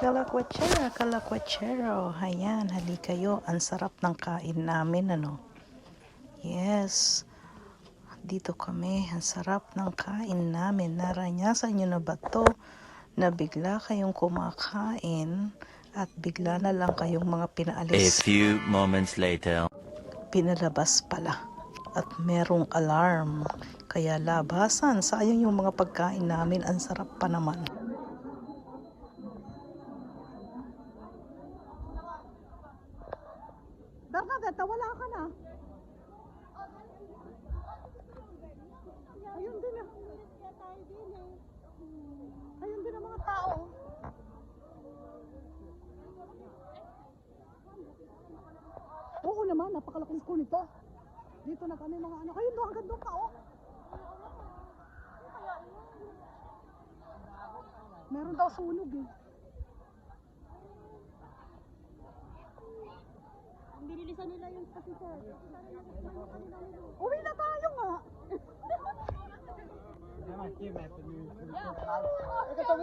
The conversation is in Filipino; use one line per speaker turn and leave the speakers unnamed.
Kalakwachera, kalakwachero. Ayan, hali kayo. Ang sarap ng kain namin, ano? Yes. Dito kami. Ang sarap ng kain namin. Naranyasan nyo na ba to? Na bigla kayong kumakain at bigla na lang kayong mga
A
pinaalis.
few moments later.
Pinalabas pala. At merong alarm. Kaya labasan. Sayang yung mga pagkain namin. Ang sarap pa naman. Bernadette, wala ka na. Ayun din ah. Ayun din ang mga tao. Oo naman, napakalaking school nito. Dito na kami mga ano. Ayun doon, hanggang doon pa oh. Meron daw sunog eh.
Binilisan nila yung kasi sir.
Uwi na tayo nga.
Ikaw